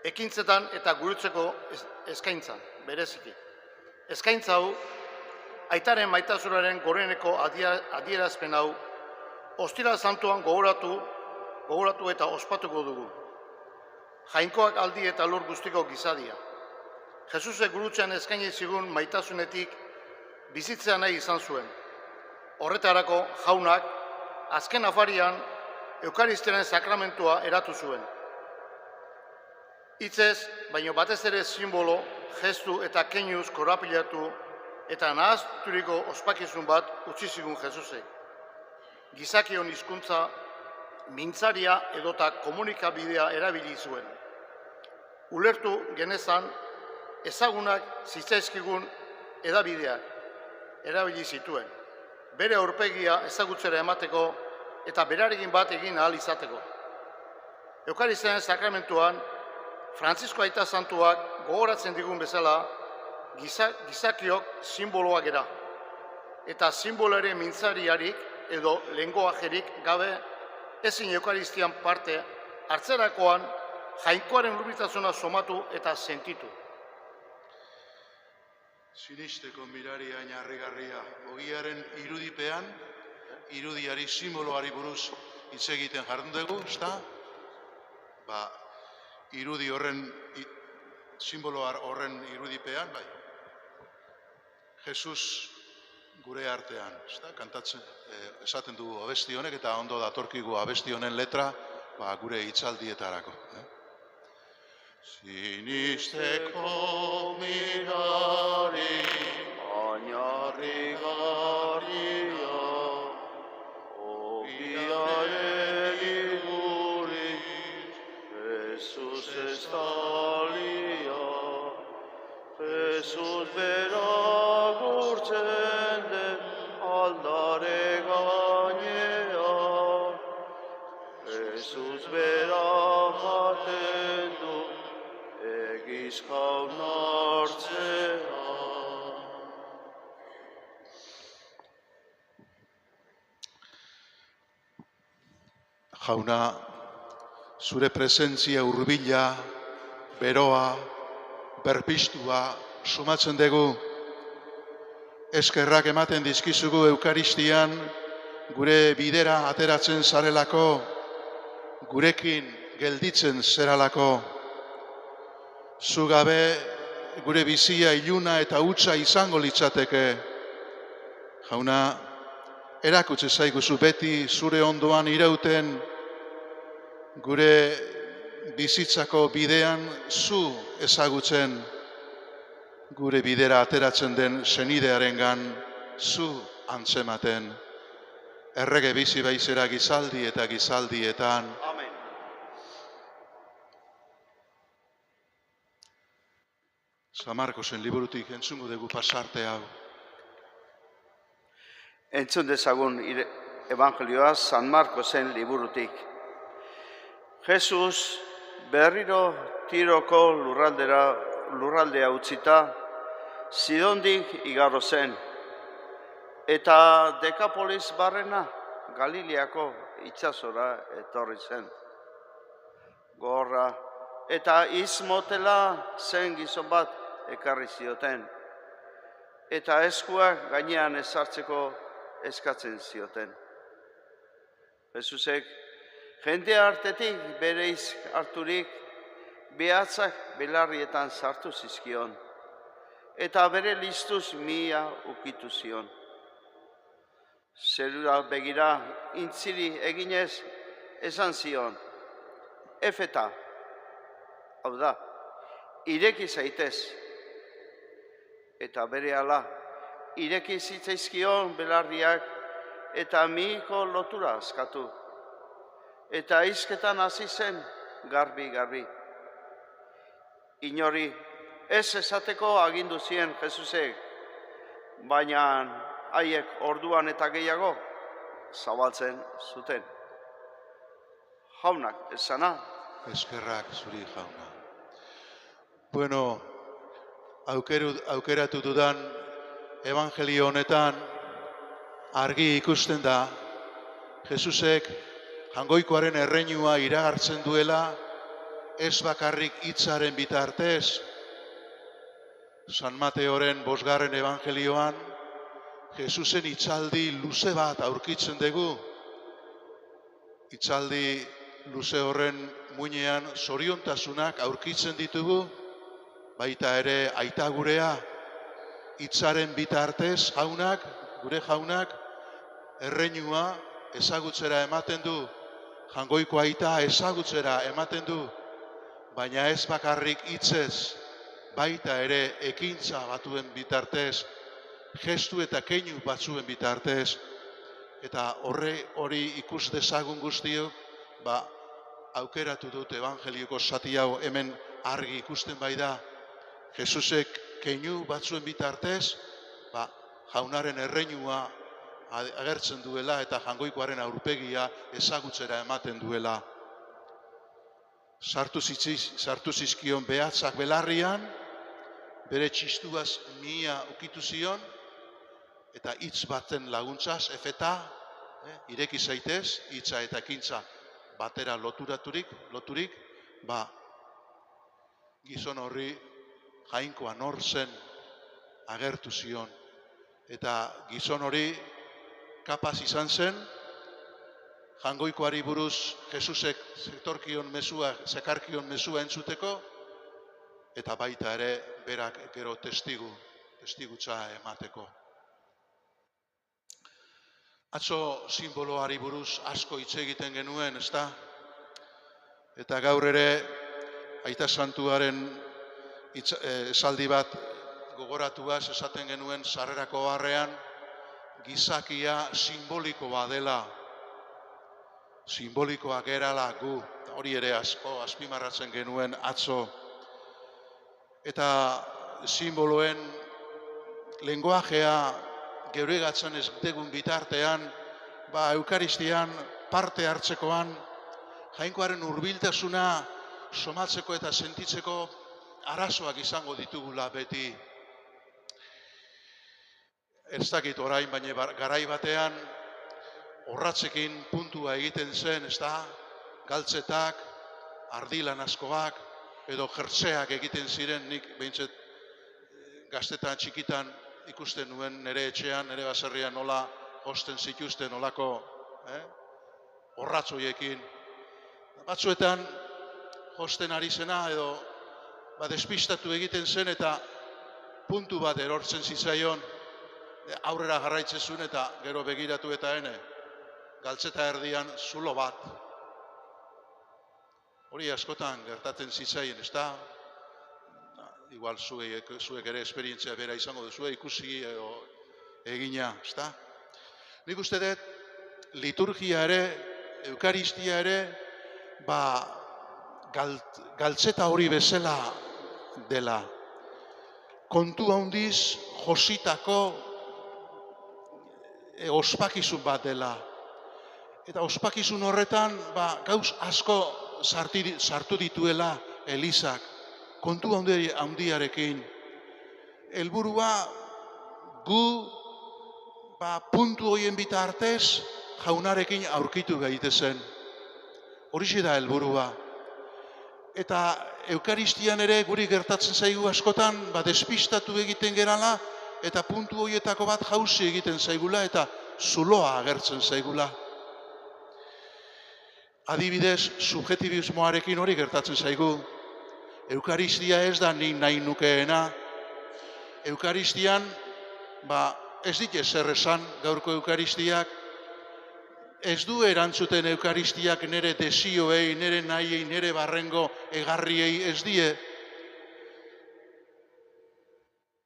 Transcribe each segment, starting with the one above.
ekintzetan eta gurutzeko eskaintzan, bereziki. Eskaintza hau, aitaren maitasunaren goreneko adierazpen hau, ostira santuan gogoratu eta ospatuko dugu. Jainkoak aldi eta lur guztiko gizadia. Jesusek gurutzean eskaini zigun maitasunetik bizitzea nahi izan zuen. Horretarako jaunak, azken afarian, Eukaristiaren sakramentua eratu zuen. Hitzez, baino batez ere simbolo, gestu eta keinuz korapilatu eta nahazturiko ospakizun bat utzi zigun Jesusek. Gizakion hizkuntza, mintzaria edota komunikabidea erabili zuen. Ulertu genezan, ezagunak zitzaizkigun edabideak erabili zituen. Bere aurpegia ezagutzera emateko eta berarekin bat egin ahal izateko. Eukaristiaren sakramentuan, Frantzisko Aita Santuak gogoratzen digun bezala, gizakiok simboloak gara. Eta simboloaren mintzariarik edo lengoajerik gabe ezin Eukaristian parte hartzerakoan jainkoaren lurritasuna somatu eta sentitu. Sinisteko miraria inarrigarria, ogiaren irudipean, irudiari simboloari buruz hitz egiten jardun dugu, ezta? Irudi horren, simbolo horren irudipean, bai. Jesus gure artean, ezta? Kantatzen, esaten dugu abesti honek eta ondo datorkigu abesti honen letra, gure hitzaldietarako. Sinisteko mirari, oinarrigarria, ogiaren iguriz, Jesus estalia, Jesus bera gurtzen den aldare gainean, Jesus bera jaten du, egiz jaun hartzea. Jauna, zure presentzia hurbila, beroa, berpistua sumatzen dugu. Eskerrak ematen dizkizugu Eukaristian, gure bidera ateratzen zarelako, gurekin gelditzen zeralako. Zu gabe gure bizia iluna eta hutsa izango litzateke. Jauna, erakutsi zaiguzu beti zure ondoan irauten, gure bizitzako bidean zu ezagutzen, gure bidera ateratzen den senidearengan zu antzematen. Errege bizi baizera gizaldi eta gizaldietan. Amen. San Markosen liburutik entzungo dugu pasarte hau. Entzun dezagun evangelioa San Markosen liburutik. Jesus berriro Tiroko lurraldea utzita, Sidondik igarro zen, eta Dekapolis barrena Galileako itsasora etorri zen. Gorra eta izmotela zen gizon bat ekarri zioten, eta eskuak gainean ezartzeko eskatzen zioten. Jesusek jende artetik bereiz harturik behatzak belarrietan sartu zizkion, eta bere listuz mia ukitu zion. Zerura begira intziri eginez esan zion, efeta, hau da, ireki zaitez. Eta berehala ireki zitzaizkion belarriak eta mihiko lotura askatu. Eta hizketan hasi zen garbi. Inori ez esateko agindu zien Jesusek, baina haiek orduan eta gehiago zabaltzen zuten. Jaunak esana. Eskerrak zuri jauna. Bueno, aukeratu dudan evangelio honetan argi ikusten da Jesusek jangoikoaren erreinua iragartzen duela ez bakarrik hitzaren bitartez, San Mateoren 5. evangelioan, Jesusen hitzaldi luze bat aurkitzen dugu. Hitzaldi luze horren muinean zoriontasunak aurkitzen ditugu, baita ere aita gurea, hitzaren bitartez jaunak, gure jaunak, erreinua ezagutzera ematen du, Jangoiko aita ezagutzera ematen du, baina ez bakarrik hitzez, baita ere ekintza batuen bitartez, gestu eta keinu batzuen bitartez, eta hori ikus dezagun guztiok, aukeratu dut evangelioko zati hau hemen argi ikusten bai da, Jesusek keinu batzuen bitartez, jaunaren erreinua agertzen duela eta Jangoikoaren aurpegia ezagutzera ematen duela. Sartu zizkion behatzak belarrian, bere txistuaz mihia ukitu zion, eta hitz baten laguntzaz, efeta, ireki zaitez, hitza eta ekintza batera loturik, gizon horri Jainkoa nor zen agertu zion. Eta gizon hori kapaz izan zen, Jangoikoari buruz Jesusek zekarkion mesua entzuteko, eta baita ere berak gero testigutza emateko. Atzo simboloari buruz asko hitz egiten genuen, ezta? Eta gaur ere Aita Santuaren esaldi bat gogoratuaz esaten genuen sarrerako barrean, gizakia simbolikoa dela, simbolikoa gerala gu, hori ere asko azpimarratzen genuen atzo. Eta simboloen lenguajea geuregatzen ez degun bitartean, Eukaristian parte hartzekoan, Jainkoaren hurbiltasuna somatzeko eta sentitzeko arazoak izango ditugula beti. Ez dakit orain, baina garai batean orratzekin puntua egiten zen, ez da, galtzetak, ardilan askoak, edo jertzeak egiten ziren, nik behintzet gaztetan txikitan ikusten nuen nire etxean, nire baserrian nola josten zituzten nolako orratzoiekin. Batzuetan josten ari zena edo despistatu egiten zen eta puntu bat erortzen zitzaion, aurrera jarraitzen zuen eta gero begiratu eta galtzeta erdian zulo bat. Hori askotan gertatzen zitzaien, ez da? Igual zuek ere esperientzia bera izango duzu, ikusi edo egina, ez da? Nik uste dut, liturgia ere, Eukaristia ere, galtzeta hori bezala dela. Kontu handiz jositako ospakizun bat dela. Eta ospakizun horretan gauz asko sartu dituela Elizak. Kontu handiarekin. Helburua gu puntu horien bitartez jaunarekin aurkitu gaitezen. Horixe da helburua. Eta Eukaristian ere guri gertatzen zaigu askotan, despistatu egiten gerala, eta puntu horietako bat jauzi egiten zaigula, eta zuloa agertzen zaigula. Adibidez, subjetibismoarekin hori gertatzen zaigu. Eukaristia ez da nik nahi nukeena. Eukaristian, ez dit ezer esan gaurko Eukaristiak, ez du erantzuten Eukaristiak nire desioei, nire nahiei, nire barrengo egarriei ez die.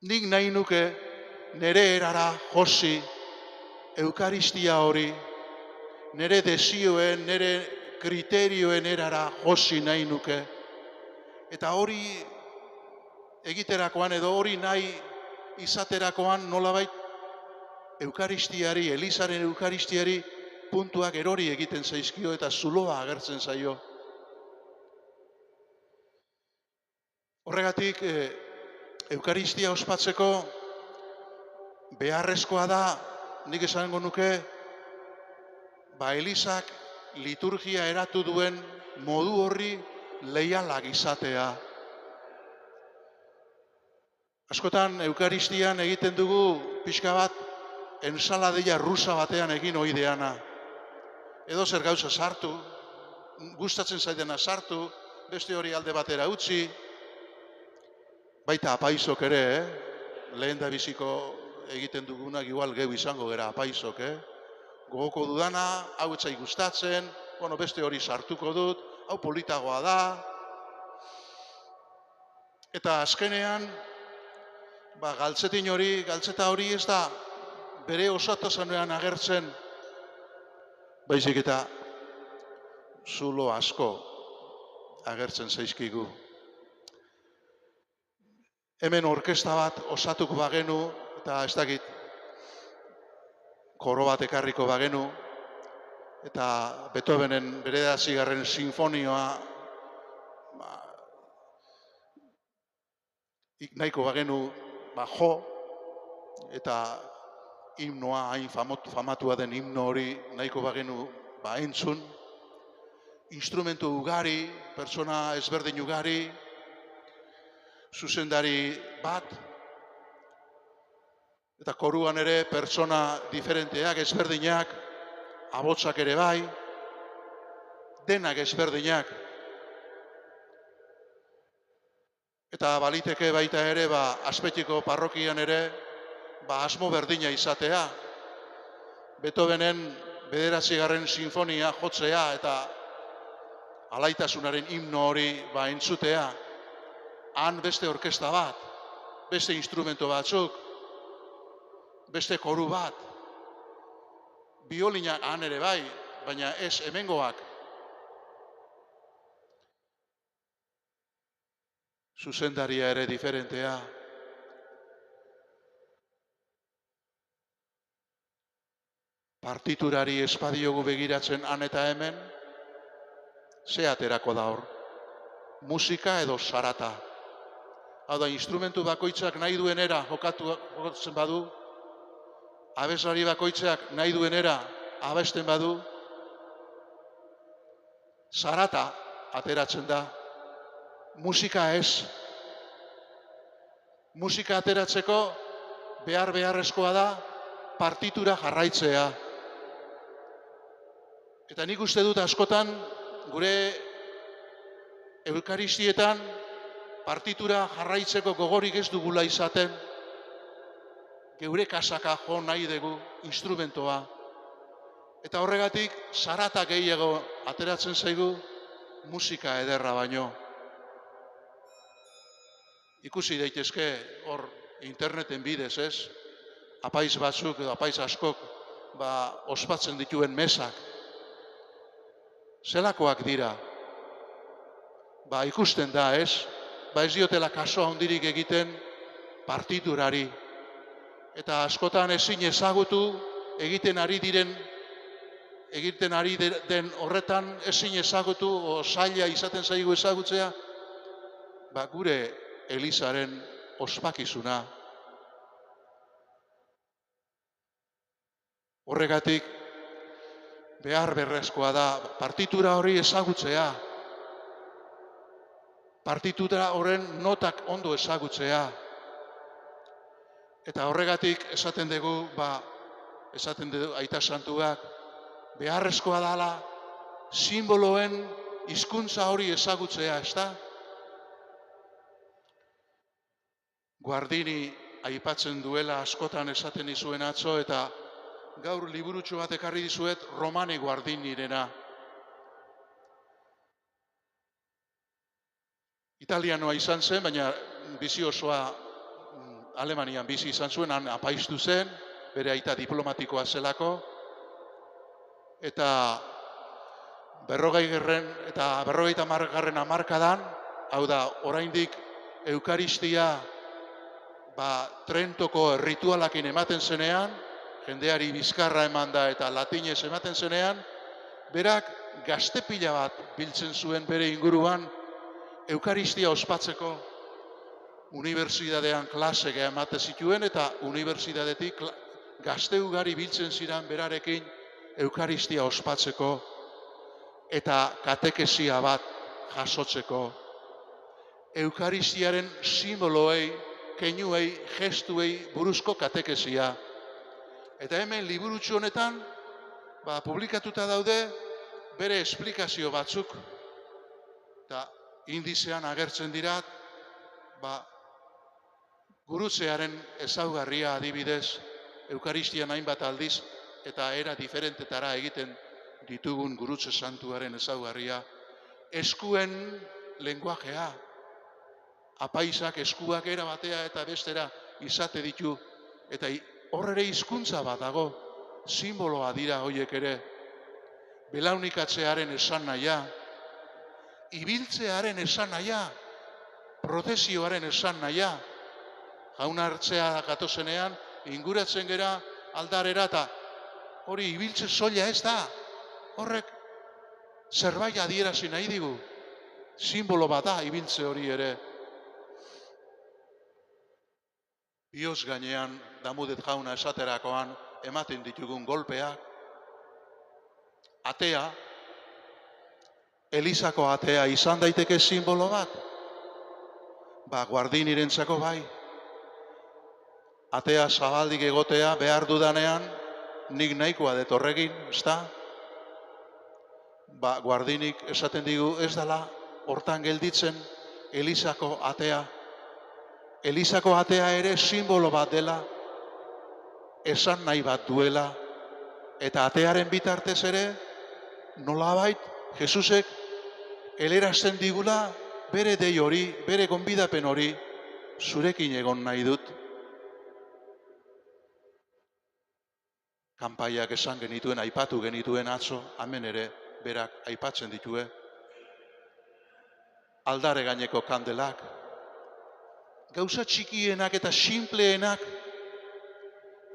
Nik nahi nuke nire erara josi Eukaristia hori, nire desioen, nire kriterioen erara josi nahi nuke. Eta hori egiterakoan edo hori nahi izaterakoan nolabait Eukaristiari, Elizaren Eukaristiari puntuak erori egiten zaizkio eta zuloa agertzen zaio. Horregatik, Eukaristia ospatzeko beharrezkoa da, nik esango nuke, Elizak liturgia eratu duen modu horri leialak izatea. Askotan Eukaristian egiten dugu pixka bat ensaladeia rusa batean egin oideana. Edo zer gauza sartu, gustatzen zaidena sartu, beste hori alde batera utzi, baita apaizok ere, lehen da biziko egiten dugunak igual geu izango gera apaizok, gogoko dudana, hau etzai gustatzen, beste hori sartuko dut, hau politagoa da, eta azkenean, galtzeta hori ez da bere osatasunean agertzen, baizik eta zulo asko agertzen zaizkigu. Hemen orkesta bat osatuko bagenu, eta ez dakit, koro bat ekarriko bagenu, eta Beethovenen bederatzigarren sinfonioa nahiko bagenu jo, eta himnoa, hain famatua den himno hori nahiko bagenu entzun, instrumentu ugari, pertsona ezberdin ugari, zuzendari bat, eta koruan ere pertsona diferenteak, ezberdinak, abotsak ere bai, denak ezberdinak. Eta baliteke baita ere, Azpeitiko parrokian ere, asmo berdina izatea. Beethovenen bederatzigarren sinfonia jotzea eta alaitasunaren himno hori entzutea. Han beste orkesta bat, beste instrumento batzuk, beste koru bat, biolinak han ere bai, baina ez hemengoak. Zuzendaria ere diferentea. Partiturari espadiogu begiratzen han eta hemen, ze aterako da hor? Musika edo sarata. Hau da, instrumentu bakoitzak nahi duenera jokatzen badu, abeslari bakoitzak nahi duenera abesten badu, sarata ateratzen da, musika ez. Musika ateratzeko beharrezkoa da partitura jarraitzea. Eta nik uste dut askotan gure Eukaristietan partitura jarraitzeko gogorik ez dugula izaten, geure kasaka jo nahi dugu instrumentoa. Eta horregatik sarata gehiago ateratzen zaigu musika ederra baino. Ikusi daitezke hor interneten bidez, ez? Apaiz batzuk edo apaiz askok ospatzen dituen mesak. Zelakoak dira? Ikusten da, ez? Ez diotela kaso handirik egiten partiturari. Eta askotan ezin ezagutu egiten ari den horretan ezin ezagutu o zaila izaten zaigu ezagutzea gure Elizaren ospakizuna. Horregatik beharrezkoa da partitura hori ezagutzea. Partitura horren notak ondo ezagutzea. Eta horregatik esaten dugu Aita Santuak, beharrezkoa dela simboloen hizkuntza hori ezagutzea, ezta? Guardini aipatzen duela askotan esaten dizuen atzo, eta gaur liburutxo bat ekarri dizuet Romane Guardinirena. Italianoa izan zen, baina bizi osoa Alemanian bizi izan zuen, han apaiztu zen, bere aita diplomatikoa zelako, eta 40. eta 50. hamarkadan, hau da, oraindik Eukaristia Trentoko ritualakin ematen zenean, jendeari bizkarra eman da eta latinez ematen zenean, berak gazte pila bat biltzen zuen bere inguruan Eukaristia ospatzeko. Unibertsitatean klasek ematen zituen eta unibertsitatetik gazte ugari biltzen ziren berarekin Eukaristia ospatzeko eta katekesia bat jasotzeko. Eukaristiaren simboloei, keinuei, gestuei buruzko katekesia. Eta hemen liburutxo honetan, publikatuta daude bere esplikazio batzuk. Eta indizean agertzen dira, gurutzearen ezaugarria adibidez, Eukaristian hainbat aldiz eta era diferentetara egiten ditugun gurutze santuaren ezaugarria. Eskuen lenguajea, apaisak eskuak era batea eta bestera izate ditu, eta hor ere hizkuntza bat dago, simboloa dira hoiek ere. Belaunikatzearen esan nahia, ibiltzearen esan nahia, protesioaren esan nahia, jauna hartzea gatozenean, inguratzen gera aldarera, eta hori ibiltze soila ez da, horrek zerbait adierazi nahi digu, simbolo bat da ibiltze hori ere. Bioz gainean, Damudet jauna esaterakoan, ematen ditugun golpeak, atea, Elizako atea izan daiteke simbolo bat, Guardinirentzako bai, atea zabaldik egotea behar dudanean, nik nahikoa dut horrekin, ez da? Guardinik esaten digu ez dela, hortan gelditzen Elizako atea. Elizako atea ere simbolo bat dela, esan nahi bat duela, eta atearen bitartez ere, nolabait, Jesusek elerazten digula bere dei hori, bere gonbidapen hori, zurekin egon nahi dut. Kanpaiak esan genituen, aipatu genituen atzo, hemen ere, berak aipatzen ditue. Aldare gaineko kandelak, gauza txikienak eta sinpleenak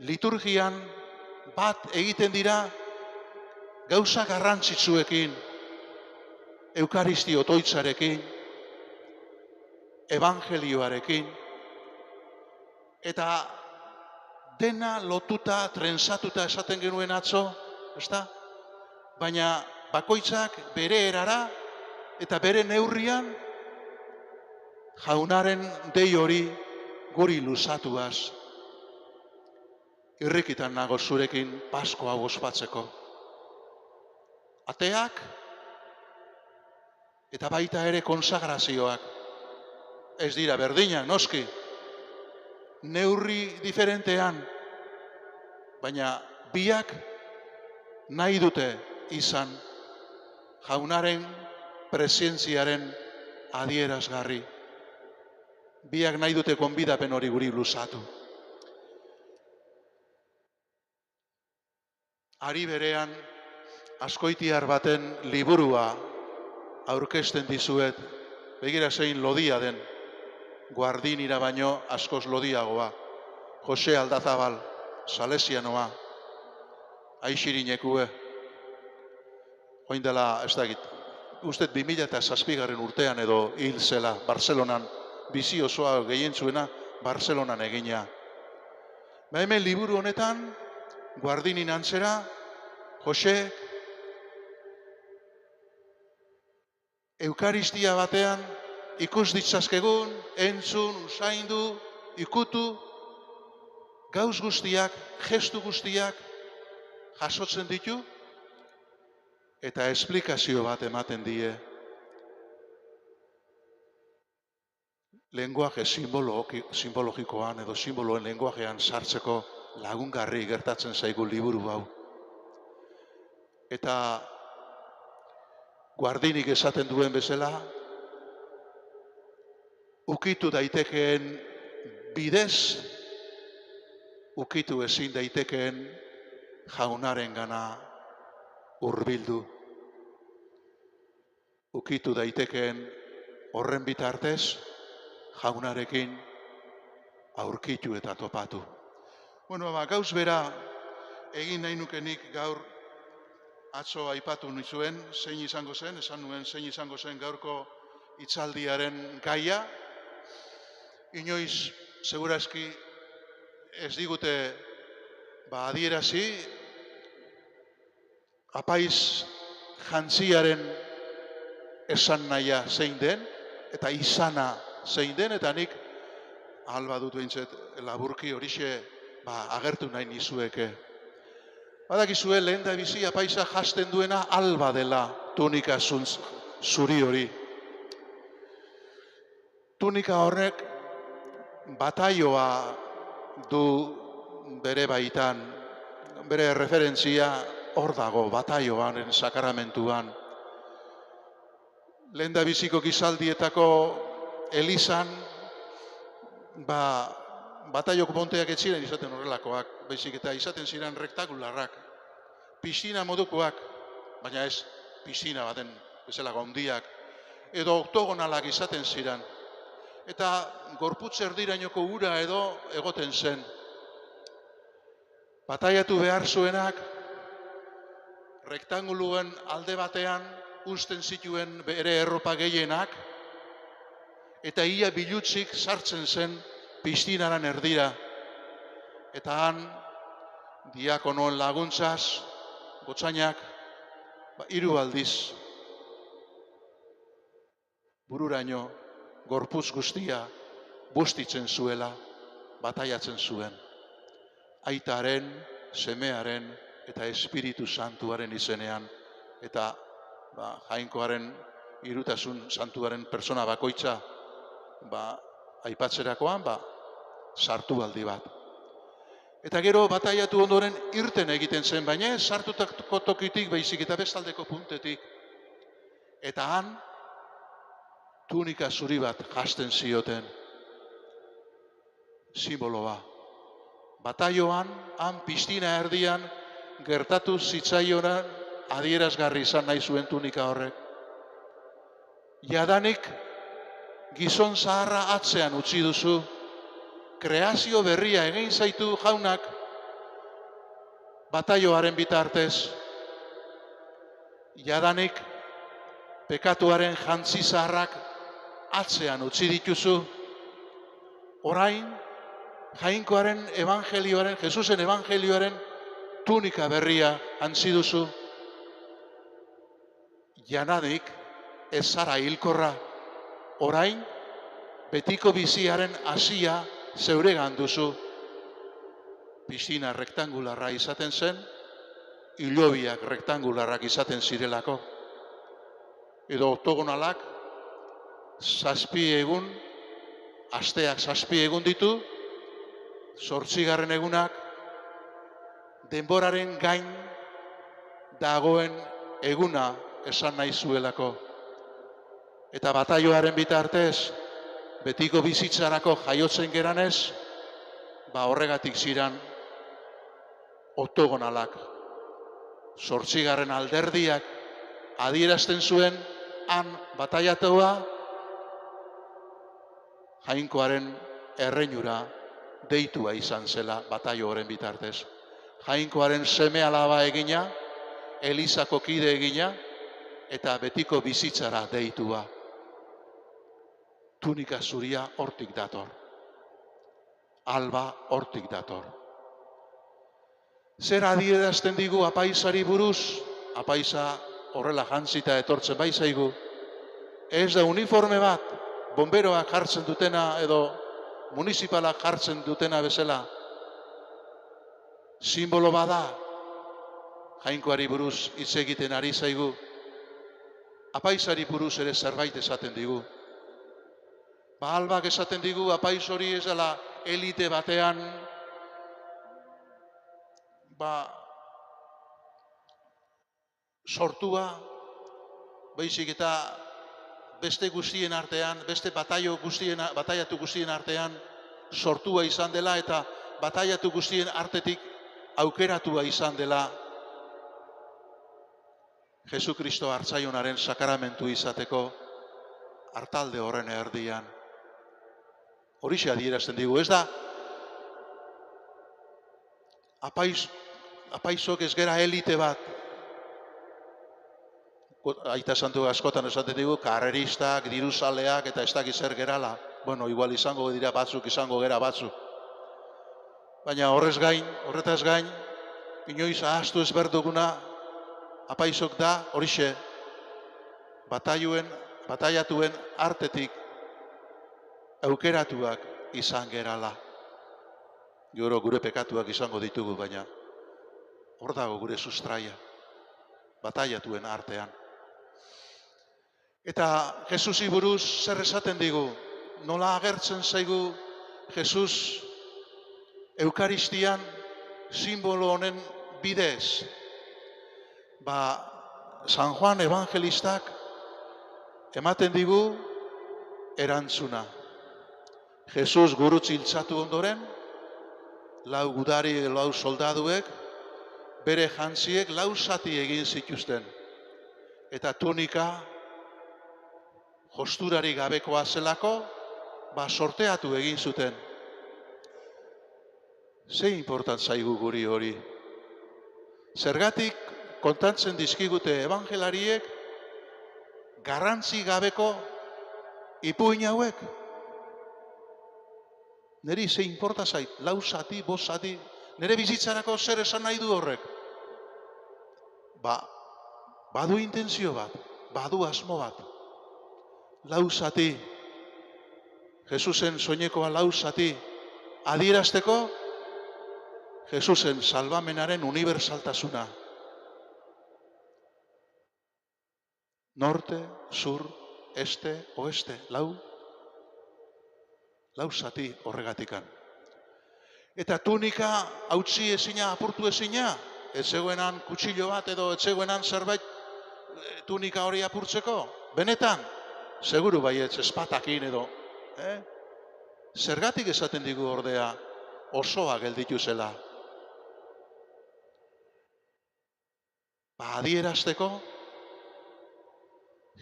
liturgian bat egiten dira gauza garrantzitsuekin, Eukaristi otoitzarekin, evangelioarekin, eta dena lotuta, trensatuta esaten genuen atzo, ezta? Baina bakoitzak bere erara eta bere neurrian jaunaren dei hori guri luzatuaz. Irrikitan nago zurekin Paskoa ospatzeko. Ateak eta baita ere konsagrazioak. Ez dira berdinak, noski. Neurri diferentean, baina biak nahi dute izan jaunaren presentziaren adierazgarri. Biak nahi dute gonbidapen hori guri luzatu. Ari berean, Azkoitiar baten liburua aurkezten dizuet, begira zein lodia den, Guardinira baino askoz lodiagoa, Jose Aldazabal, Salesianoa, Aixirinekue, oindela, ez dakit, uste 2007 urtean edo hil zela, Barcelonan, bizi osoa gehientzuena, Barcelonan egina. Hemen liburu honetan, Guardinin antzera, Jose, Eukaristia batean, ikus ditzazkegun, entzun, usaindu, ikutu, gauz guztiak, gestu guztiak jasotzen ditu, eta esplikazio bat ematen die. Lenguaje simbologikoan edo simboloen lenguajean sartzeko lagungarri gertatzen zaigu liburu hau. Eta Guardinik esaten duen bezala, ukitu daitekeen bidez, ukitu ezin daitekeen jaunaren gana hurbildu. Ukitu daitekeen horren bitartez, jaunarekin aurkitu eta topatu. Gauz bera egin nahi nukenik gaur atzo aipatu nizuen, zein izango zen, esan nuen zein izango zen gaurko hitzaldiaren gaia. Inoiz, segurazki, ez digute adierazi, apaiz jantziaren esan nahia zein den, eta izana zein den, eta nik alba dut behintzet laburki horixe agertu nahi nizueke. Badakizue lehen da bizi apaisa jasten duena alba dela tunika zuri hori. Tunika horrek bataioa du bere baitan, bere referentzia hor dago, bataioaren sakramentuan. Lehen da biziko gizaldietako elizan, bataiok monteak ez ziren izaten horrelakoak, baizik eta izaten ziren rektakularrak, piscina modukoak, baina ez piscina baten bezalako handiak, edo oktogonalak izaten ziren, eta gorputz erdirainoko ura edo egoten zen. Bataiatu behar zuenak, rektanguluen alde batean uzten zituen bere erropa gehienak, eta ia bilutzik sartzen zen piztinaran erdira. Eta han, diakonoen laguntzaz, gotzainak, 3 aldiz, bururaino, gorputz guztia, bustitzen zuela, bataiatzen zuen. Aitaren, semearen eta Espiritu Santuaren izenean, eta Jainkoaren irutasun santuaren persona bakoitza aipatzerakoan sartu aldi bat. Eta gero bataiatu ondoren irten egiten zen, baina ez sartutako tokitik baizik eta bestaldeko puntetik. Eta han tunika zuri bat jasten zioten, simboloa. Bataioan, han piztina erdian gertatu zitzaionan adierazgarri izan nahi zuen tunika horrek. Jadanik gizon zaharra atzean utzi duzu, kreazio berria egin zaitu jaunak bataioaren bitartez. Jadanik pekatuaren jantzi zaharrak atzean utzi dituzu, orain Jainkoaren evangelioaren, Jesusen evangelioaren tunika berria jantzi duzu. Jadanik ez zara hilkorra, orain betiko biziaren hasia zeuregan duzu. Piscina rektangularra izaten zen, hilobiak rektangularrak izaten zirelako. Edo oktogonalak, 7 egun, asteak 7 egun ditu, 8. egunak, denboraren gain dagoen eguna esan nahi zuelako. Eta bataioaren bitartez, betiko bizitzarako jaiotzen geranez, horregatik ziran oktogonalak. 8. alderdiak adierazten zuen, han bataiatua Jainkoaren erreinura deitua izan zela bataio horren bitartez. Jainkoaren seme alaba egina, Elizako kide egina, eta betiko bizitzara deitua. Tunika zuria hortik dator. Alba hortik dator. Zer adierazten digu apaizari buruz? Apaisa horrela jantzita etortzen baizaigu. Ez da uniforme bat, bomberoak jartzen dutena edo municipalak jartzen dutena bezala. Simbolo bada, Jainkoari buruz hitz egiten ari zaigu. Apaizari buruz ere zerbait esaten digu. Albak esaten digu apaiz hori ez dela elite batean sortua, baizik eta beste guztien artean, beste bataiatu guztien artean sortua izan dela eta bataiatu guztien artetik aukeratua izan dela Jesukristo hartzaionaren sakramentu izateko hartalde horren erdian. Horixe adierazten digu, ez da apaizok ez gera elite bat. Aita santu askotan esaten digu, karreristak, diruzaleak eta ez dakiz zer gerala. Bueno, igual izango dira batzuk, izango gera batzuk. Baina horretaz gain, inoiz ahaztu ez berduguna, apaizok da horixe. bataiatuen artetik aukeratuak izan gerala. Gero gure pekatuak izango ditugu, baina hor dago gure sustraia, bataiatuen artean. Eta Jesusi buruz zer esaten digu? Nola agertzen zaigu Jesus Eukaristian simbolo honen bidez? San Juan evangelistak ematen digu erantzuna. Jesus gurutz hiltzatu ondoren, 4 gudari, 4 soldaduek, bere jantziek 4 zati egin zituzten. Eta tunika josturari gabekoa zelako, sorteatu egin zuten. Ze important zaigu guri hori? Zergatik kontatzen dizkigute evangelariek garrantzi gabeko ipuin hauek? Neri ze importa zait, 4 zati, 5 zati, nire bizitzarako zer esan nahi du horrek? Badu intentzio bat, badu asmo bat. 4 zati, Jesusen soinekoa 4 zati, adierazteko Jesusen salvamenaren unibersaltasuna. Norte, sur, este, oeste, 4 zati horregatikan. Eta tunika hautsi ezina, apurtu ezina, ez zegoenan kutsillo bat edo ez zegoenan zerbait tunika hori apurtzeko. Benetan, seguru baietz, espatakin edo. Zergatik esaten digu ordea osoa gelditu zela. Adierazteko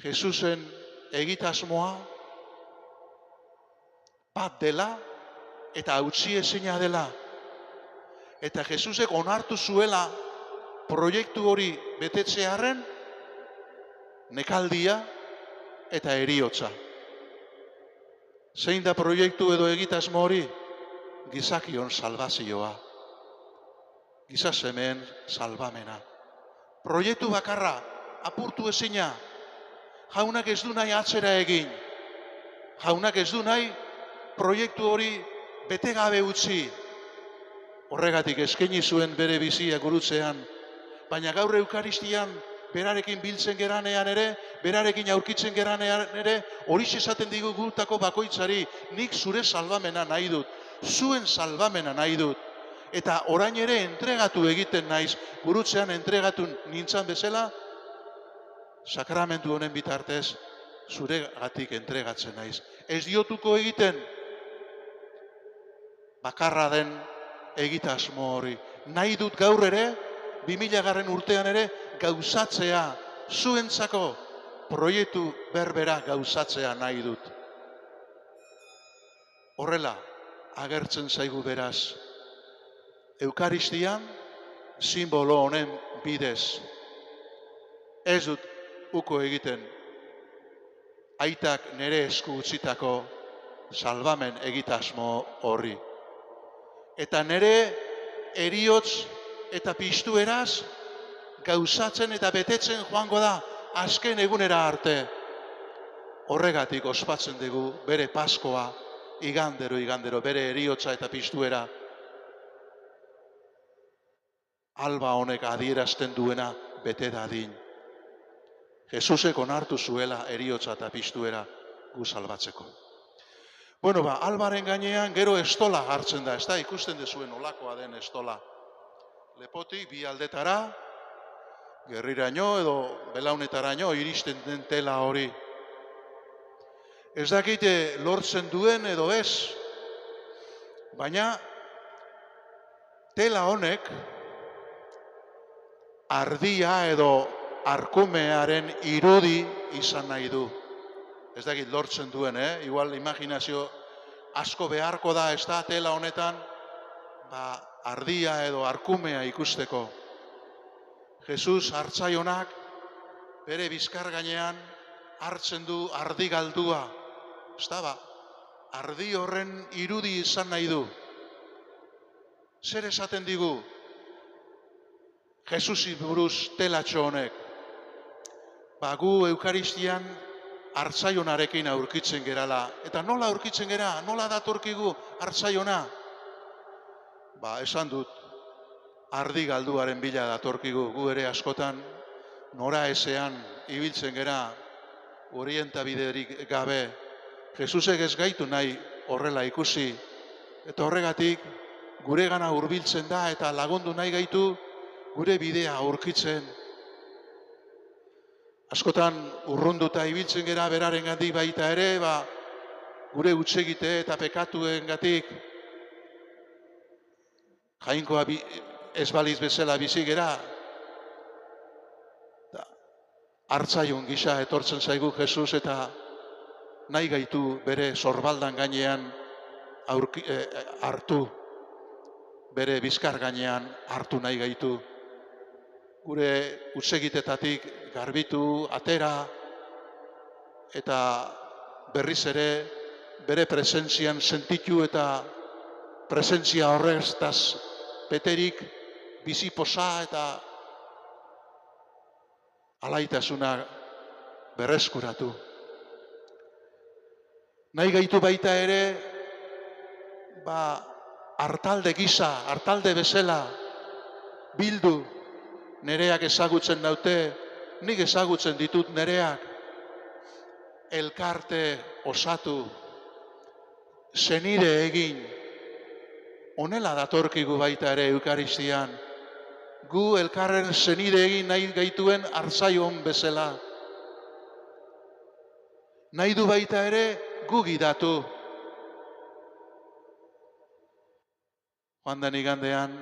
Jesusen egitasmoa bat dela eta hautsi ezina dela. Eta Jesusek onartu zuela proiektu hori betetzearren nekaldia eta heriotza. Zein da proiektu edo egitasmo hori? Gizakion salbazioa. Giza semeen salbamena. Proiektu bakarra, apurtu ezina. Jaunak ez du nahi atzera egin. Jaunak ez du nahi proiektu hori betegabe utzi. Horregatik eskaini zuen bere bizia gurutzean. Baina gaur Eukaristian berarekin biltzen geranean ere, berarekin aurkitzen geranean ere, hori esaten digu gutako bakoitzari, nik zure salbamena nahi dut, zuen salbamena nahi dut. Eta orain ere entregatu egiten naiz, gurutzean entregatu nintzan bezala, sakramentu honen bitartez, zuregatik entregatzen naiz. Ez diotuko egiten, bakarra den egitasmo hori. Nahi dut gaur ere, 2000 urtean ere, gauzatzea, zuentzako proiektu berbera gauzatzea nahi dut. Horrela, agertzen zaigu beraz, Eukaristian, simbolo honen bidez. Ez dut uko egiten, aitak nire esku utzitako salbamen egitasmo horri. Eta nire heriotz eta piztueraz gauzatzen eta betetzen joango da azken egunera arte. Horregatik ospatzen dugu bere Paskoa, igandero, bere heriotza eta piztuera. Alba honek adierazten duena bete dadin. Jesusek onartu zuela heriotza eta piztuera gu salbatzeko. Bueno, albaren gainean gero estola hartzen da, ez da, ikusten dezuen olakoa den estola. Lepotik bi aldetara, gerriraino edo belaunetaraino iristen den tela hori. Ez dakite lortzen duen edo ez, baina tela honek ardia edo arkumearen irudi izan nahi du. Ez dakit lortzen duen, igual imaginazio asko beharko da ez da tela honetan, ardia edo arkumea ikusteko. Jesus hartzaionak bere bizkar gainean hartzen du ardi galdua. Ez da, ardi horren irudi izan nahi du. Zer esaten digu Jesusi buruz telatxo honek? gu Eukaristian hartzaionarekin aurkitzen gerala. Eta nola aurkitzen gera? Nola datorkigu hartzaiona? Esan dut, ardi galduaren bila datorkigu. Gu ere askotan nora ezean ibiltzen gera, orientabiderik gabe. Jesusek ez gaitu nahi horrela ikusi. Eta horregatik gure gana hurbiltzen da eta lagundu nahi gaitu gure bidea aurkitzen. Askotan urrunduta ibiltzen gera berarengandik baita ere, gure hutsegite eta pekatuengatik Jainkoa ez baliz bezala bizi gera. Hartzaion gisa etortzen zaigu Jesus eta nahi gaitu bere sorbaldan gainean hartu, bere bizkar gainean hartu nahi gaitu. Gure hutsegitetatik garbitu, atera, eta berriz ere bere presentzian sentitu eta presentzia horreztaz peterik bizi posa eta alaitasuna berreskuratu. Nahi gaitu baita ere, hartalde gisa, hartalde bezala bildu. Nereak ezagutzen daute, nik ezagutzen ditut nereak. Elkarte osatu, zenide egin, honela datorkigu baita ere Eukaristian. Gu elkarren zenide egin nahi gaituen hartzaion bezala. Nahi du baita ere gu gidatu. Joan den igandean,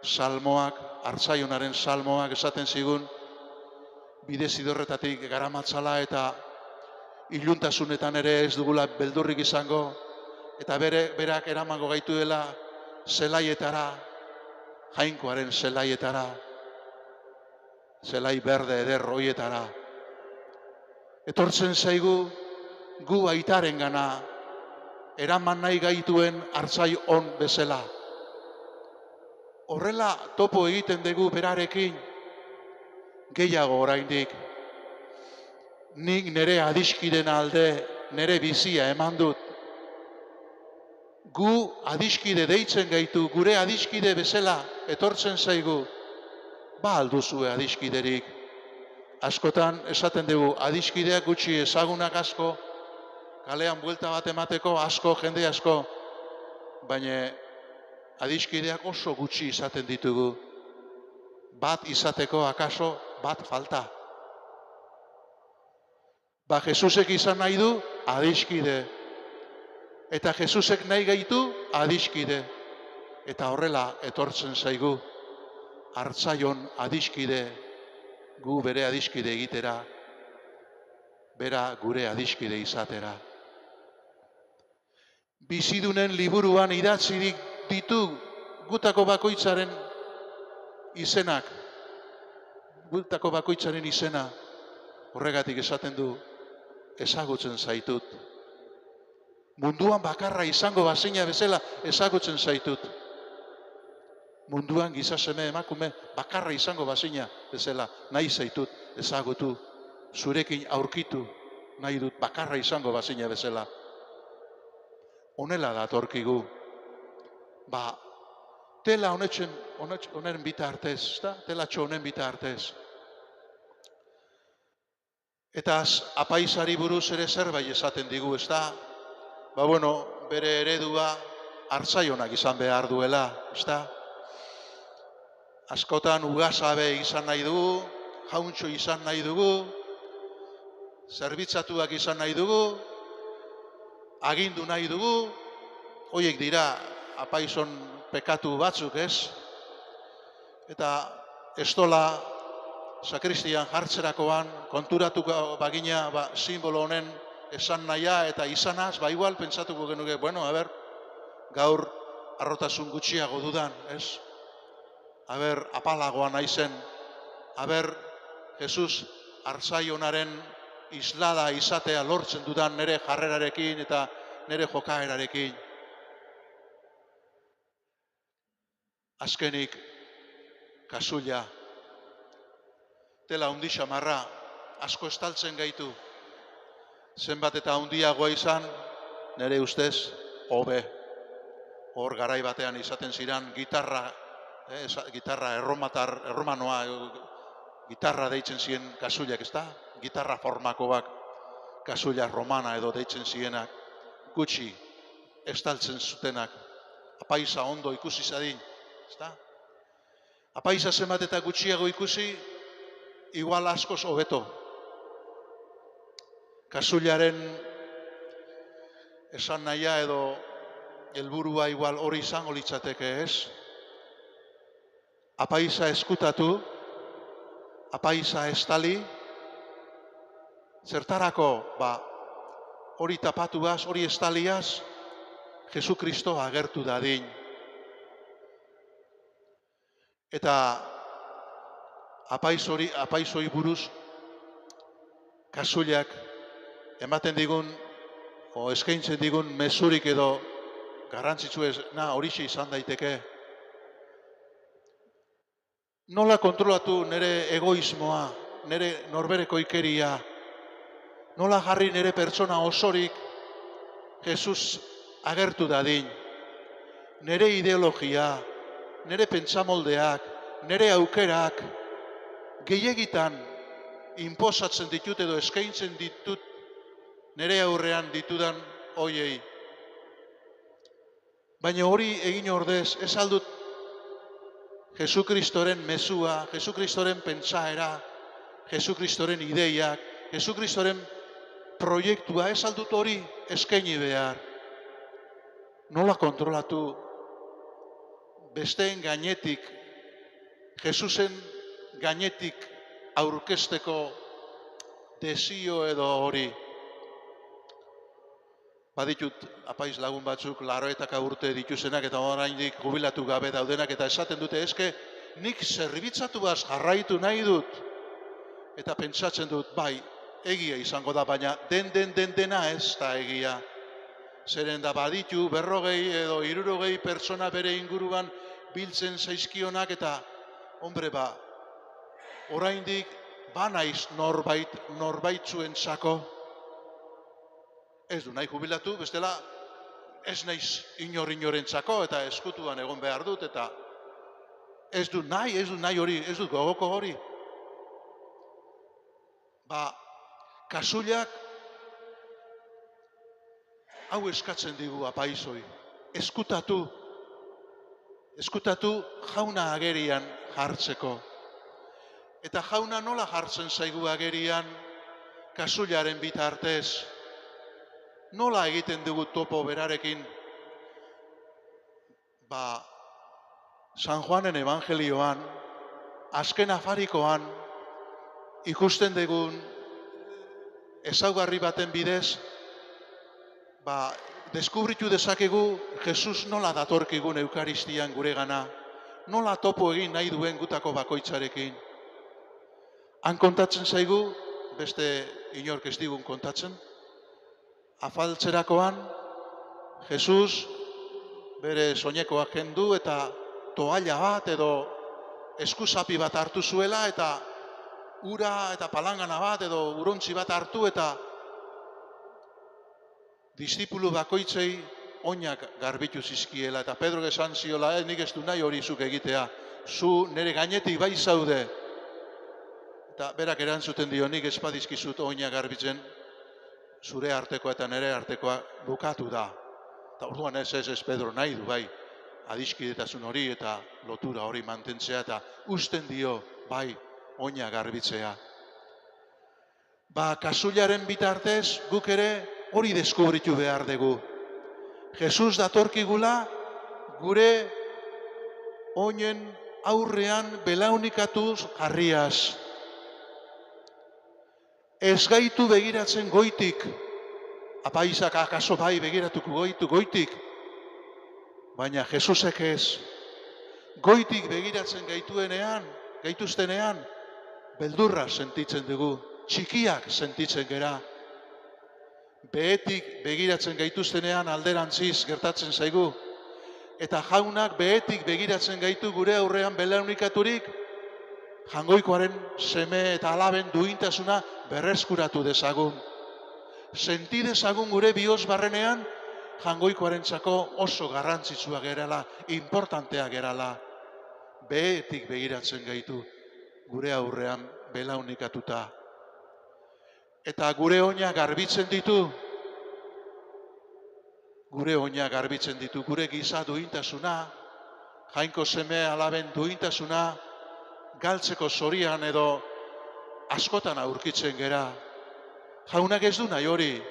salmoak, hartzaionaren salmoak esaten zigun, bide zidorretatik garamatzala eta iluntasunetan ere ez dugula beldurrik izango, eta berak eramango gaituela zelaietara, Jainkoaren zelaietara, zelai berde eder hoietara. Etortzen zaigu gu aitarengana, eraman nahi gaituen hartzai on bezala. Horrela topo egiten dugu berarekin, gehiago oraindik. Nik nire adiskiden alde, nire bizia eman dut. Gu adiskide deitzen gaitu, gure adiskide bezala etortzen zaigu. Alduzue adiskiderik. Askotan esaten dugu, adiskideak gutxi ezagunak asko, kalean buelta bat emateko asko, jende asko, baina adiskideak oso gutxi izaten ditugu. Bat izateko akaso, bat falta. Jesusek izan nahi du adiskide. Eta Jesusek nahi gaitu adiskide. Eta horrela etortzen zaigu. Hartzaion adiskide, gu bere adiskide egitera, bera gure adiskide izatera. Bizidunen liburuan idatzirik ditu gutako bakoitzaren izenak. Gutako bakoitzaren izena, horregatik esaten du, ezagutzen zaitut. Munduan bakarra izango bazina bezala ezagutzen zaitut. Munduan gizaseme emakume bakarra izango bazina bezala nahi zaitut, ezagutu, zurekin aurkitu nahi dut bakarra izango bazina bezala. Honela datorkigu. Tela honen bitartez, telatxo honen bitartez. Eta apaizari buruz ere zerbait esaten digu, ez da? Bere eredua hartzaionak izan behar duela, ez da? Askotan ugazabe izan nahi dugu, jauntxo izan nahi dugu, zerbitzatuak izan nahi dugu, agindu nahi dugu, horiek dira apaizon pekatu batzuk, ez? Eta estola sakristian jartzerakoan konturatuko bagina simbolo honen esan nahia eta izanaz, igual pentsatuko genuke, gaur arrotasun gutxiago dudan, ez? Apalagoa naizen, Jesus hartzaionaren islada izatea lortzen dudan nire jarrerarekin eta nire jokaerarekin. Azkenik, kasulla, tela hundi xamarra, asko estaltzen gaitu. Zenbat eta handiagoa izan, nire ustez, hobe. Hor garai batean izaten ziren gitarra erromanoa, gitarra deitzen ziren kasuliak, ez da? Gitarra formakoak, kasuliak romana edo deitzen zirenak, gutxi estaltzen zutenak, apaiza ondo ikusi zadin, ez da? Apaiza zenbat eta gutxiago ikusi, igual askoz hobeto. Kasuliaren esan nahia edo helburua igual hori izango litzateke ez. Apaiza eskutatu, apaiza estali, zertarako, hori tapatuaz, hori estaliaz, Jesukristo agertu dadin. Eta apaizoi buruz, kasuliak ematen digun, o eskaintzen digun mezurik edo garrantzitsu ez, horixe izan daiteke. Nola kontrolatu nire egoismoa, nire norbereko ikeria, nola jarri nire pertsona osorik Jesus agertu dadin, nire ideologia, nire pentsamoldeak, nire aukerak, gehiegitan inposatzen ditut edo eskaintzen ditut nire aurrean ditudan hoiei. Baina hori egin ordez, ez aldut Jesukristoren mezua, Jesukristoren pentsaera, Jesukristoren ideiak, Jesukristoren proiektua, ez aldut hori eskaini behar. Nola kontrolatu besteen gainetik, Jesusen gainetik aurkezteko desio edo hori. Baditut apaiz lagun batzuk 80 urte dituzenak eta oraindik jubilatu gabe daudenak eta esaten dute eske nik zerbitzatuaz jarraitu nahi dut. Eta pentsatzen dut, bai, egia izango da, baina dena ez da egia. Zeren da baditu 40 edo 60 pertsona bere inguruan biltzen zaizkionak eta, oraindik banaiz norbaitzuentzako. Ez du nahi jubilatu, bestela ez naiz inorentzako eta eskutuan egon behar dut eta ez du nahi hori, ez dut gogoko hori. Kasuliak hau eskatzen digu apaizoi, eskutatu jauna agerian jartzeko. Eta jauna nola jartzen zaigu agerian kasuliaren bitartez? Nola egiten dugu topo berarekin? San Juanen evangelioan, azken afarikoan, ikusten dugun ezaugarri baten bidez, deskubritu dezakegu Jesus nola datorkigun Eukaristian guregana, nola topo egin nahi duen gutako bakoitzarekin. Han kontatzen zaigu, beste inork ez digun kontatzen, afaltzerakoan, Jesus bere soinekoak kendu eta toalla bat edo eskusapi bat hartu zuela eta ura eta palangana bat edo urontzi bat hartu eta distipulu bakoitzei oinak garbitu zizkiela eta Pedro esan ziola, nik ez du nahi hori zuk egitea, zu nire gainetik bai zaude. Eta berak erantzuten dio, nik ez badizkizut oinak garbitzen, zure artekoa eta nire artekoa bukatu da. Eta orduan ez Pedro nahi du, bai, adiskidetasun hori eta lotura hori mantentzea eta usten dio, bai, oina garbitzea. Kasuliaren bitartez guk ere hori deskubritu behar dugu. Jesus datorkigula gure oinen aurrean belaunikatuz jarriaz. Ez gaitu begiratzen goitik, apaizak akaso bai begiratuko goitik, baina Jesusek ez. Goitik begiratzen gaituztenean, beldurra sentitzen dugu, txikiak sentitzen gera. Behetik begiratzen gaituztenean alderantziz gertatzen zaigu. Eta jaunak behetik begiratzen gaitu gure aurrean belaunikaturik, jangoikoaren seme eta alaben duintasuna berreskuratu dezagun. Senti dezagun gure bihotz barrenean, Jangoikoarentzako oso garrantzitsua gerala, importantea gerala. Behetik begiratzen gaitu, gure aurrean belaunikatuta. Eta gure oinak garbitzen ditu, gure giza duintasuna, jainko seme alaben duintasuna, galtzeko zorian edo askotan aurkitzen gera. Jaunak ez du nahi hori.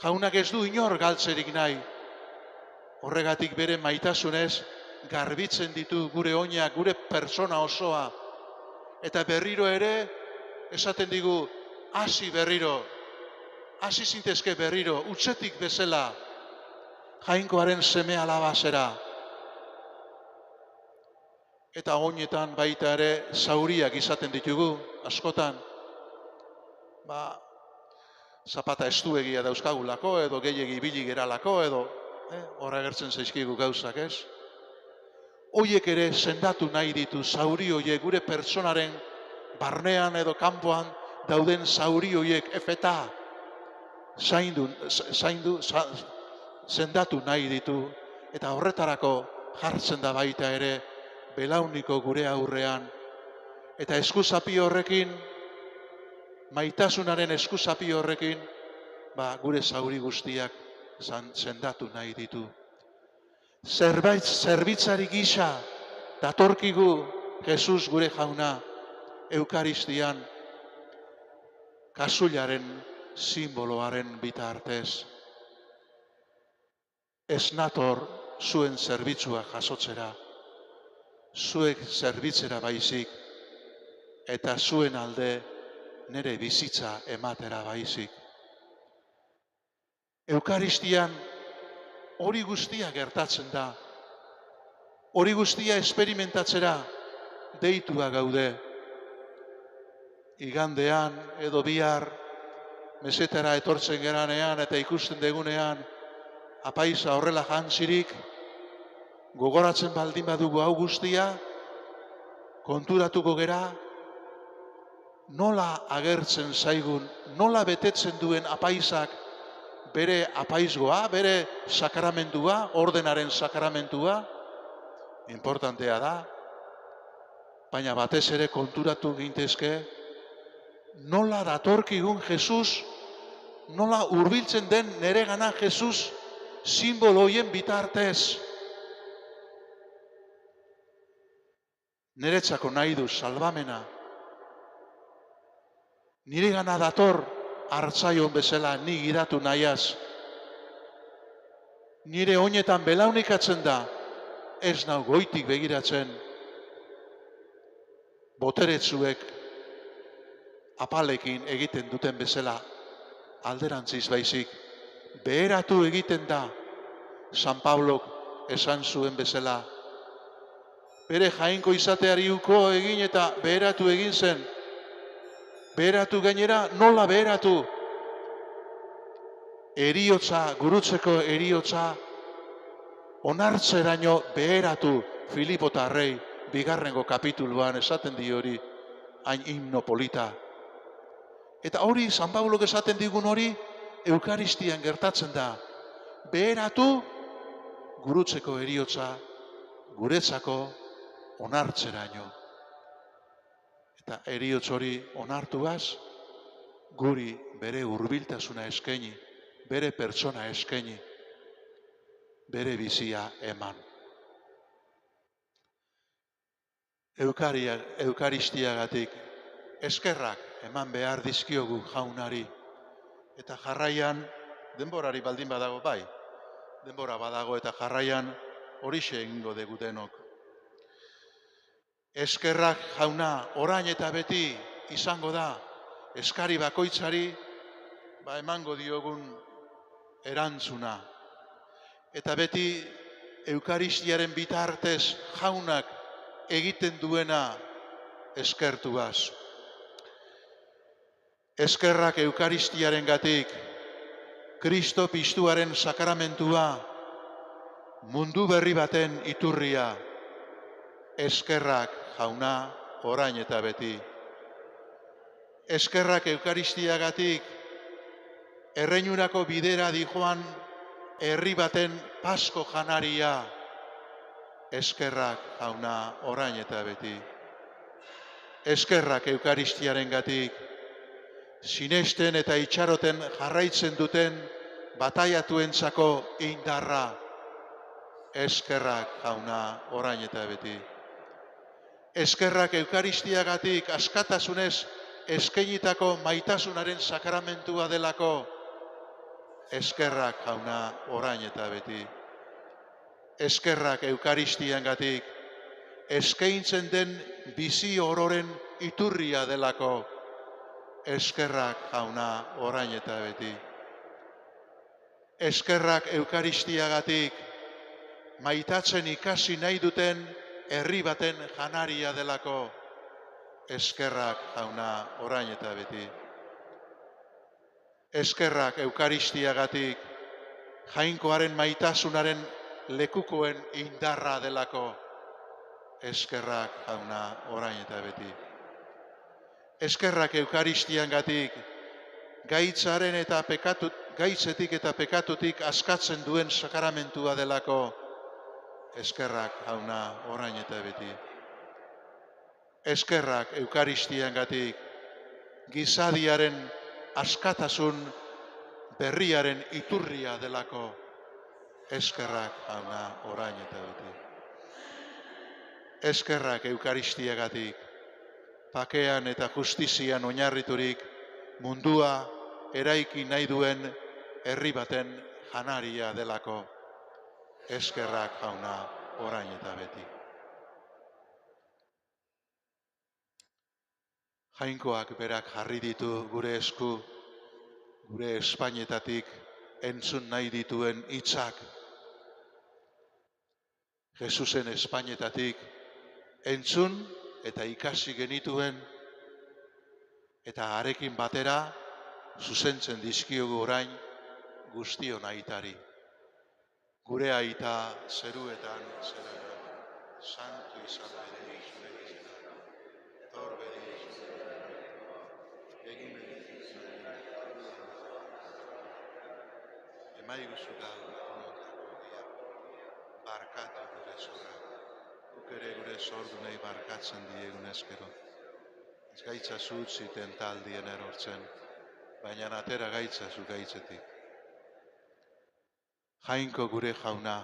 Jaunak ez du inor galtzerik nahi. Horregatik bere maitasunez garbitzen ditu gure oinak, gure persona osoa. Eta berriro ere, esaten digu, hasi berriro, hasi zintezke berriro, utzetik bezala, jainkoaren seme alabazera. Eta oinetan baita ere zauriak izaten ditugu, askotan. Zapata estuegia dauzkagulako, edo gehiegi ibili geralako, edo hor agertzen zaizkigu gauzak, ez? Hoiek ere sendatu nahi ditu, zauri hoiek gure pertsonaren barnean edo kanpoan dauden zauri hoiek efeta sendatu nahi ditu, eta horretarako jartzen da baita ere belauniko gure aurrean, eta eskuzapi horrekin, maitasunaren eskuzapi horrekin, gure zauri guztiak sendatu nahi ditu. Zerbitzari gisa datorkigu Jesus gure jauna Eukaristian, kasuilaren simboloaren bitartez. Ez nator zuen zerbitzua jasotzera, zuek zerbitzera baizik, eta zuen alde nere bizitza ematera baizik. Eukaristian hori guztia gertatzen da, hori guztia esperimentatzera deitua gaude. Igandean edo bihar, mesetara etortzen geranean eta ikusten degunean, apaiza horrela jantzirik, gogoratzen baldin badugu hau guztia, konturatuko gera, nola agertzen zaigun, nola betetzen duen apaizak bere apaizgoa, bere sakramentua, ordenaren sakramentua, importantea da, baina batez ere konturatu gintezke, nola datorkigun Jesus, nola hurbiltzen den neregana Jesus simboloien bitartez. Niretzako nahi du salbamena. Niregana dator hartzaion bezala ni gidatu nahiaz. Nire oinetan belaunikatzen da, ez nau goitik begiratzen, boteretsuek apalekin egiten duten bezala, alderantziz baizik, beheratu egiten da, San Pablok esan zuen bezala, bere jainko izateari uko egin eta beheratu egin zen, beheratu gainera, nola beheratu? Heriotza, gurutzeko heriotza, onartzeraino beheratu Filipotarrei, 2. kapituluan esaten di hori, hain himno polita. Eta hori, San Pablok esaten digun hori, Eukaristian gertatzen da. Beheratu gurutzeko heriotza, guretzako onartzeraino. Eta heriotz hori onartuaz, guri bere hurbiltasuna eskaini, bere pertsona eskaini, bere bizia eman. Eukaristiagatik eskerrak eman behar dizkiogu jaunari, eta jarraian, denborari baldin badago bai, denbora badago eta jarraian horixe egingo dugu denok. Eskerrak jauna, orain eta beti izango da, eskari bakoitzari emango diogun erantzuna. Eta beti Eukaristiaren bitartez jaunak egiten duena eskertuaz. Eskerrak Eukaristiaren gatik, Kristo piztuaren sakramentua, mundu berri baten iturria. Eskerrak jauna, orain eta beti. eskerrak eukaristiagatik erreinurako bidera dijoan herri baten pasko janaria, eskerrak jauna orain eta beti. Eskerrak eukaristiarengatik sinesten eta itxaroten jarraitzen duten bataiatuentzako indarra, eskerrak jauna orain eta beti. Eskerrak eukaristiagatik askatasunez eskainitako maitasunaren sakramentua delako, eskerrak jauna orain eta beti. Eskerrak eukaristiangatik eskaintzen den bizi ororen iturria delako, eskerrak jauna orain eta beti. Eskerrak eukaristiagatik maitatzen ikasi nahi duten herri baten janaria delako, eskerrak jauna orain eta beti. Eskerrak eukaristiagatik jainkoaren maitasunaren lekukoen indarra delako, eskerrak jauna orain eta beti. Eskerrak eukaristiangatik gaitzetik eta pekatutik askatzen duen sakramentua delako, eskerrak jauna orain eta beti. Eskerrak eukaristiangatik gizadiaren askatasun berriaren iturria delako, eskerrak jauna orain eta beti. Eskerrak eukaristiagatik pakean eta justizian oinarriturik mundua eraiki nahi duen herri baten janaria delako, eskerrak jauna orain eta beti. Jainkoak berak jarri ditu gure esku, gure Espainetatik entzun nahi dituen hitzak. Jesusen Espainetatik entzun eta ikasi genituen, eta harekin batera zuzentzen dizkiogu orain guztion aitari. Gure aita zeruetan zerena, santu izan bere zure izena, etor bere zure egin emaiguzu gaur barkatu gure zorra. Guk ere gure zordunei barkatzen diegun ezkero. Ez gaitzazu utziten taldien erortzen, baina atera gaitzazu gaitzetik. Jainko gure jauna,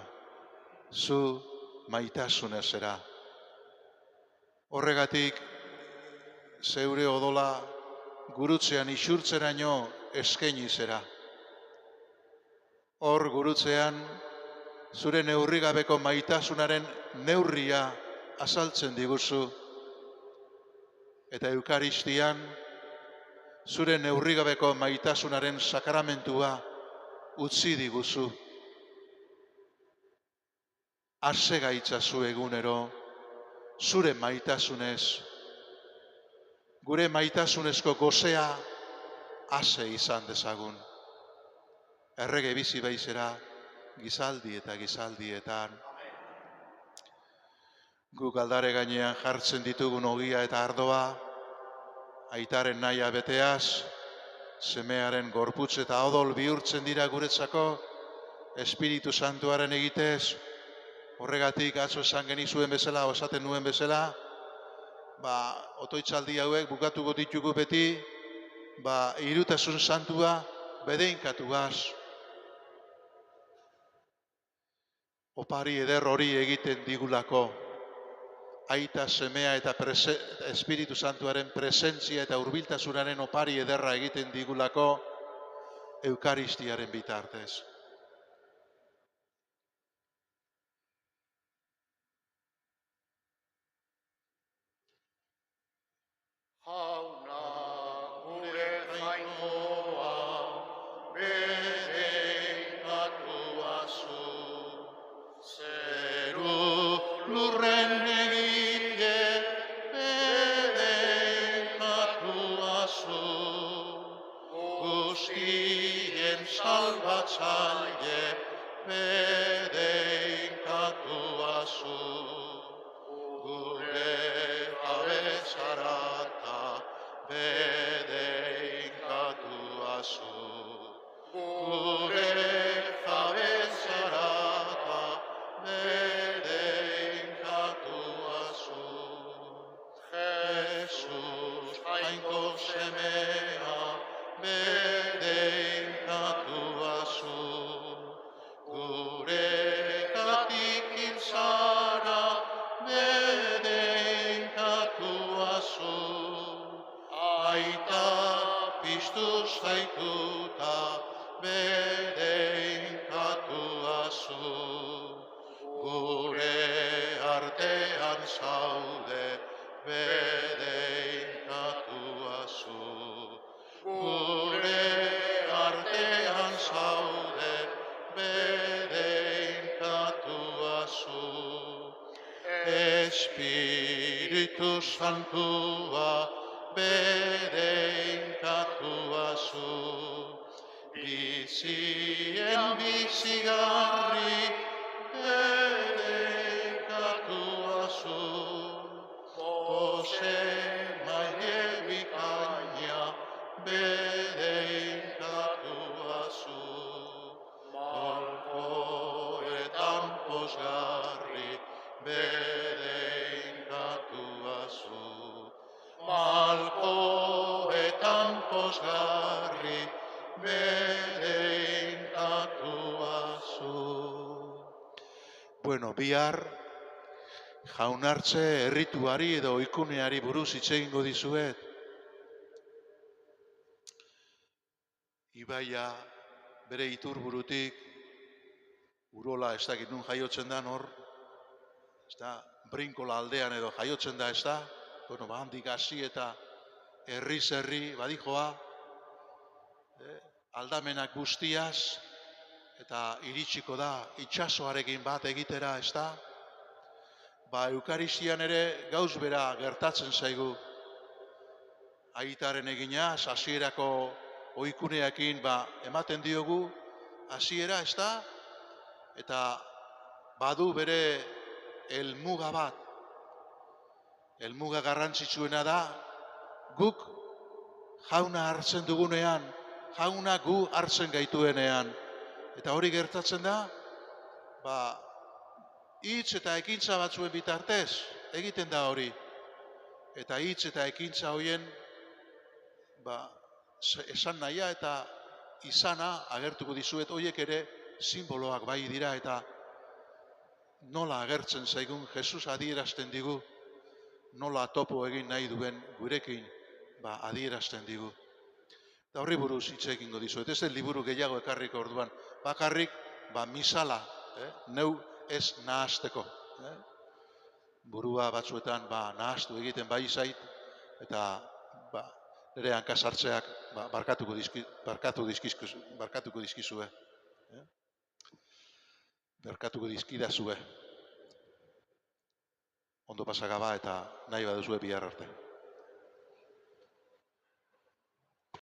zu maitasunezera. Horregatik, zeure odola gurutzean isurtzeraino eskaini zera. Hor gurutzean, zure neurrigabeko maitasunaren neurria azaltzen diguzu, eta eukaristian, zure neurrigabeko maitasunaren sakramentua utzi diguzu. Ase gaitzazu egunero, zure maitasunez, gure maitasunezko gozea ase izan dezagun. Errege bizi baizera, gizaldi eta gizaldietan. Guk aldare gainean jartzen ditugun ogia eta ardoa, aitaren nahia beteaz, semearen gorputz eta odol bihurtzen dira guretzako, Espiritu Santuaren egitez. Horregatik atzo esan genizuen bezala, osaten nuen bezala, otoitzaldi hauek bukatuko ditugu beti, hirutasun santua bedeinkatuaz. Opari eder hori egiten digulako, aita, semea eta Espiritu Santuaren presentzia eta hurbiltasunaren opari ederra egiten digulako eukaristiaren bitartez. Jauna gure jainkoa, bedeinkatua zu, zeru lurren egile, bedeinkatua zu, guztien salbatzaile, bedeinkatua zu, gure abetzarata, Espiritu Santua bereikatua zu. Bizien bizigarri bereikatua zu. Pose maile bikaina bereikatua zu. Malkoetan posgarri bereikatua zu. Malkoetan posgarri bereikatua zu. Bueno, bihar jaunartze errituari edo oikuneari buruz hitz egingo dizuet. Ibaia bere iturburutik Urola ez dakit nun jaiotzen da hor, ez da, Brinkola aldean edo jaiotzen da ez da, bueno, handik hasi eta herriz herri badijoa, aldamenak guztiaz, eta iritsiko da itsasoarekin bat egitera ez da, Eukaristian ere gauz bera gertatzen zaigu. Aitaren eginaz, hasierako ohikuneekin ematen diogu, hasiera ez da, eta badu bere helmuga bat. Helmuga garrantzitsuena da, guk jauna hartzen dugunean, jauna gu hartzen gaituenean. Eta hori gertatzen da, hitz eta ekintza batzuen bitartez egiten da hori. Eta hitz eta ekintza horien esan nahia eta izana agertuko dizuet, horiek ere simboloak bai dira eta nola agertzen zaigun Jesus adierazten digu, nola topo egin nahi duen gurekin adierazten digu. Eta horri buruz hitz egingo dizuet, ez den liburu gehiago ekarriko orduan, bakarrik misala, neu ez nahasteko. Burua batzuetan nahastu egiten bai zait, eta nire hankasartzeak barkatuko dizkizue. Berkatuko dizkidazue. Ondo pasagaba eta nahi baduzue bihar arte.